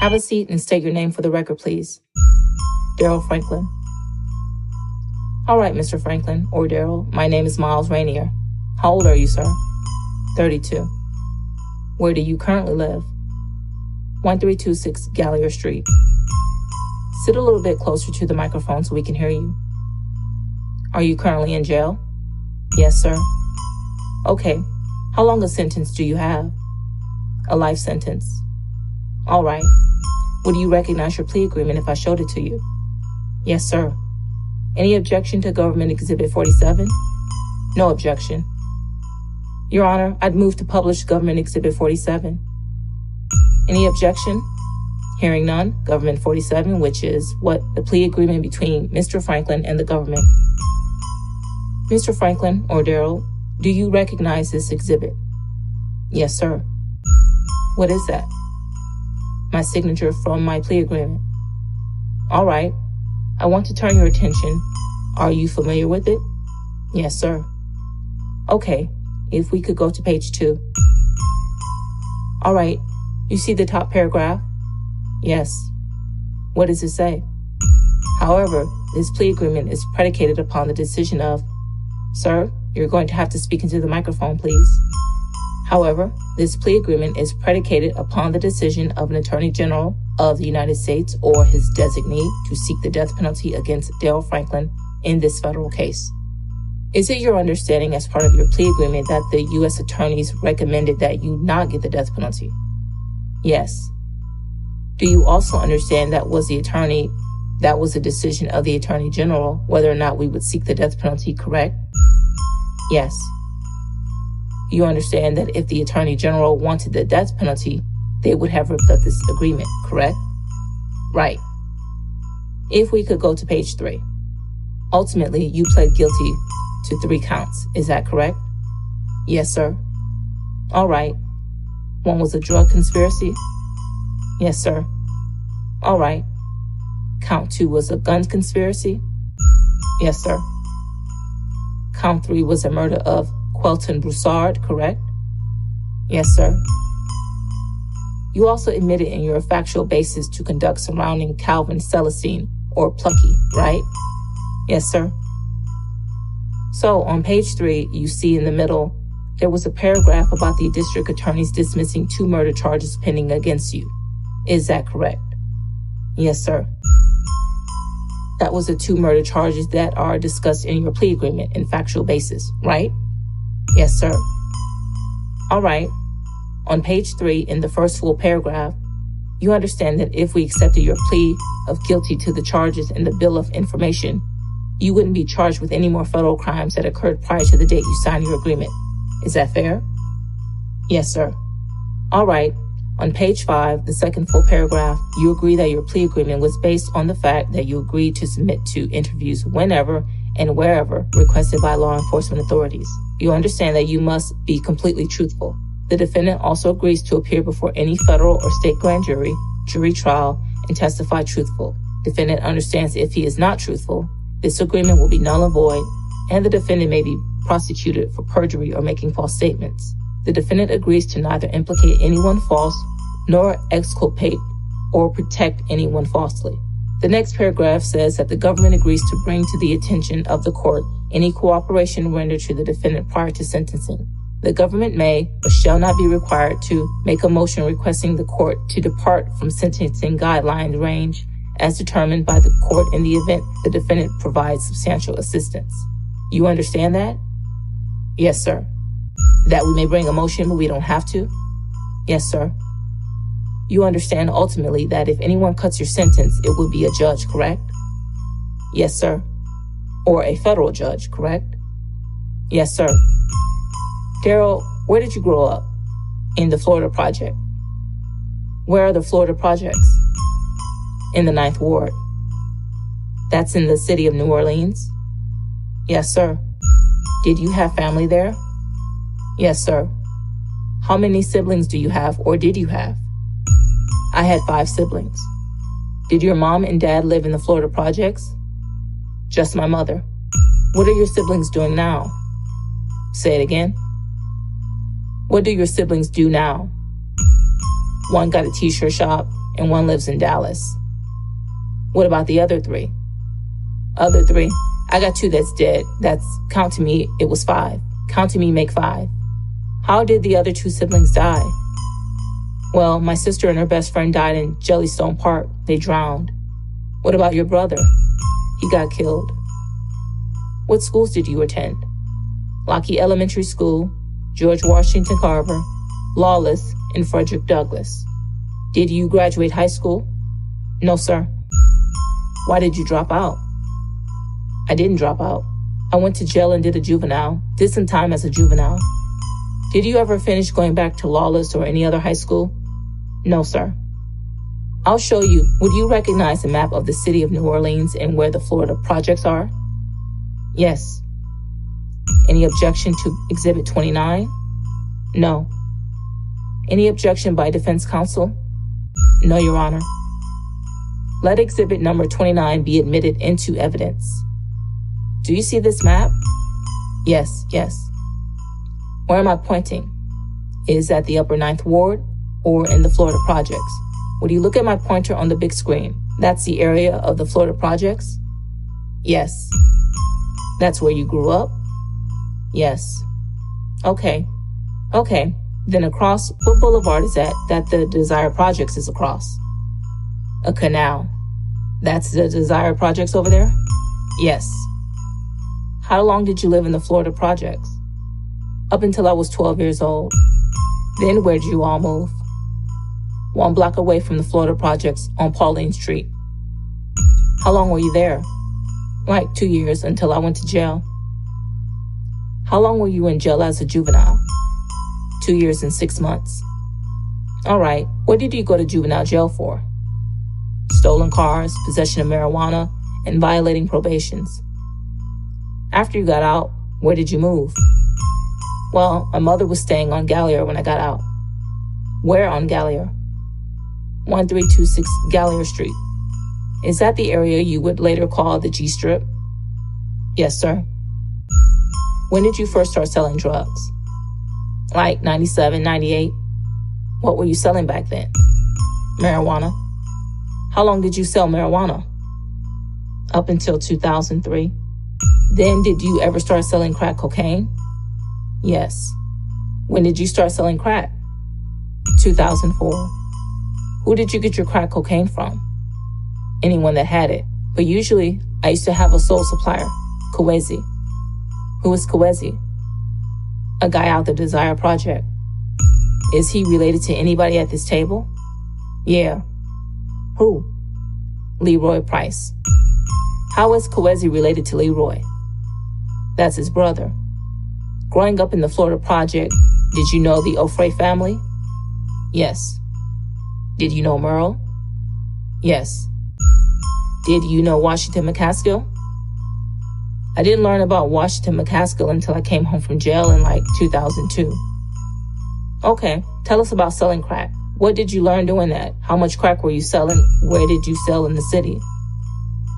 Have a seat and state your name for the record, please. Darryl Franklin. All right, Mr. Franklin, or Darryl, my name is Miles Rainier. How old are you, sir? 32. Where do you currently live? 1326 Gallier Street. Sit a little bit closer to the microphone so we can hear you. Are you currently in jail? Yes, sir. Okay. How long a sentence do you have? A life sentence. All right. Would you recognize your plea agreement if I showed it to you? Yes, sir. Any objection to Government Exhibit 47? No objection. Your Honor, I'd move to publish Government Exhibit 47. Any objection? Hearing none, Government 47, which is what the plea agreement between Mr. Franklin and the government. Mr. Franklin, or Darryl, do you recognize this exhibit? Yes, sir. What is that? My signature from my plea agreement. All right. I want to turn your attention. Are you familiar with it? Yes, sir. Okay. If we could go to page 2. All right. You see the top paragraph? Yes. What does it say? However, this plea agreement is predicated upon the decision of... Sir, you're going to have to speak into the microphone, please. However, this plea agreement is predicated upon the decision of an Attorney General of the United States or his designee to seek the death penalty against Darryl Franklin in this federal case. Is it your understanding as part of your plea agreement that the U.S. attorneys recommended that you not get the death penalty? Yes. Do you also understand that was a decision of the Attorney General whether or not we would seek the death penalty, correct? Yes. You understand that if the Attorney General wanted the death penalty, they would have ripped up this agreement, correct? Right. If we could go to page 3. Ultimately, you pled guilty to 3 counts, is that correct? Yes, sir. All right. 1 was a drug conspiracy? Yes, sir. All right. Count 2 was a gun conspiracy? Yes, sir. Count 3 was a murder of Quelton Broussard, correct? Yes, sir. You also admitted in your factual basis to conduct surrounding Calvin Celestine, or Plucky, right? Yes, sir. So on page 3, you see in the middle, there was a paragraph about the district attorneys dismissing 2 murder charges pending against you. Is that correct? Yes, sir. That was the 2 murder charges that are discussed in your plea agreement in factual basis, right? Yes, sir. All right. On page 3, in the first full paragraph, you understand that if we accepted your plea of guilty to the charges in the Bill of Information, you wouldn't be charged with any more federal crimes that occurred prior to the date you signed your agreement. Is that fair? Yes, sir. All right. On page 5, the second full paragraph, you agree that your plea agreement was based on the fact that you agreed to submit to interviews whenever and wherever requested by law enforcement authorities. You understand that you must be completely truthful. The defendant also agrees to appear before any federal or state grand jury, jury trial, and testify truthful. Defendant understands if he is not truthful, this agreement will be null and void, and the defendant may be prosecuted for perjury or making false statements. The defendant agrees to neither implicate anyone false nor exculpate or protect anyone falsely. The next paragraph says that the government agrees to bring to the attention of the court any cooperation rendered to the defendant prior to sentencing. The government may but shall not be required to make a motion requesting the court to depart from sentencing guideline range as determined by the court in the event the defendant provides substantial assistance. You understand that? Yes, sir. That we may bring a motion, but we don't have to? Yes, sir. You understand ultimately that if anyone cuts your sentence, it would be a judge, correct? Yes, sir. Or a federal judge, correct? Yes, sir. Darryl, where did you grow up? In the Florida Project. Where are the Florida Projects? In the 9th Ward. That's in the city of New Orleans? Yes, sir. Did you have family there? Yes, sir. How many siblings do you have, or did you have? I had 5 siblings. Did your mom and dad live in the Florida Projects? Just my mother. What are your siblings doing now? Say it again. What do your siblings do now? One got a t-shirt shop, and one lives in Dallas. What about the other 3? Other 3? I got 2 that's dead. That's, counting me, it was 5. Counting me make 5. How did the other 2 siblings die? Well, my sister and her best friend died in Jellystone Park. They drowned. What about your brother? He got killed. What schools did you attend? Lockheed Elementary School, George Washington Carver, Lawless, and Frederick Douglass. Did you graduate high school? No, sir. Why did you drop out? I didn't drop out. I went to jail and did some time as a juvenile. Did you ever finish going back to Lawless or any other high school? No, sir. I'll show you. Would you recognize the map of the city of New Orleans and where the Florida projects are? Yes. Any objection to Exhibit 29? No. Any objection by defense counsel? No, Your Honor. Let Exhibit number 29 be admitted into evidence. Do you see this map? Yes, yes. Where am I pointing? Is that the Upper Ninth Ward or in the Florida projects? Would you look at my pointer on the big screen? That's the area of the Florida projects? Yes. That's where you grew up? Yes. Okay. Then across, what boulevard is that the Desire Projects is across? A canal. That's the Desire Projects over there? Yes. How long did you live in the Florida projects? Up until I was 12 years old. Then where did you all move? 1 block away from the Florida projects on Pauline Street. How long were you there? Like 2 years until I went to jail. How long were you in jail as a juvenile? 2 years and 6 months. All right, what did you go to juvenile jail for? Stolen cars, possession of marijuana, and violating probations. After you got out, where did you move? Well, my mother was staying on Gallier when I got out. Where on Gallier? 1326 Gallier Street. Is that the area you would later call the G Strip? Yes, sir. When did you first start selling drugs? Like 97, 98. What were you selling back then? Marijuana. How long did you sell marijuana? Up until 2003. Then did you ever start selling crack cocaine? Yes. When did you start selling crack? 2004. Who did you get your crack cocaine from? Anyone that had it. But usually, I used to have a sole supplier, Kwesi. Who is Kwesi? A guy out the Desire Project. Is he related to anybody at this table? Yeah. Who? Leroy Price. How is Kwesi related to Leroy? That's his brother. Growing up in the Florida Project, did you know the Ofrey family? Yes. Did you know Merle? Yes. Did you know Washington McCaskill? I didn't learn about Washington McCaskill until I came home from jail in like 2002. Okay, tell us about selling crack. What did you learn doing that? How much crack were you selling? Where did you sell in the city?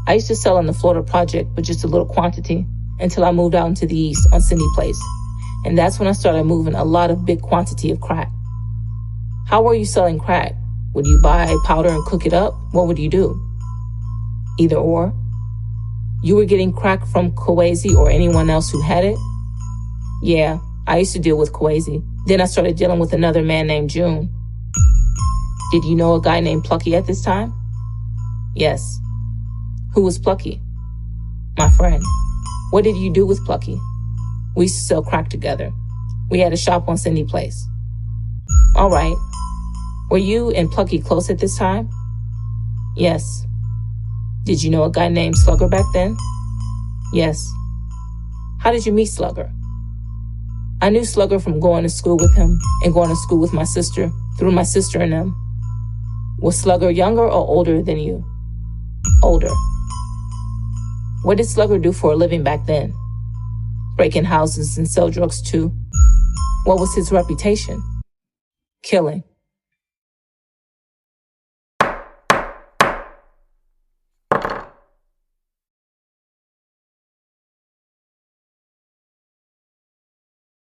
I used to sell in the Florida Project, but just a little quantity, until I moved out into the east on Cindy Place. And that's when I started moving a lot of big quantity of crack. How were you selling crack? Would you buy powder and cook it up? What would you do? Either or. You were getting crack from Kwesi or anyone else who had it? Yeah, I used to deal with Kwesi. Then I started dealing with another man named June. Did you know a guy named Plucky at this time? Yes. Who was Plucky? My friend. What did you do with Plucky? We used to sell crack together. We had a shop on Cindy Place. All right. Were you and Plucky close at this time? Yes. Did you know a guy named Slugger back then? Yes. How did you meet Slugger? I knew Slugger from going to school with him and going to school with my sister, through my sister and them. Was Slugger younger or older than you? Older. What did Slugger do for a living back then? Break in houses and sell drugs too. What was his reputation? Killing.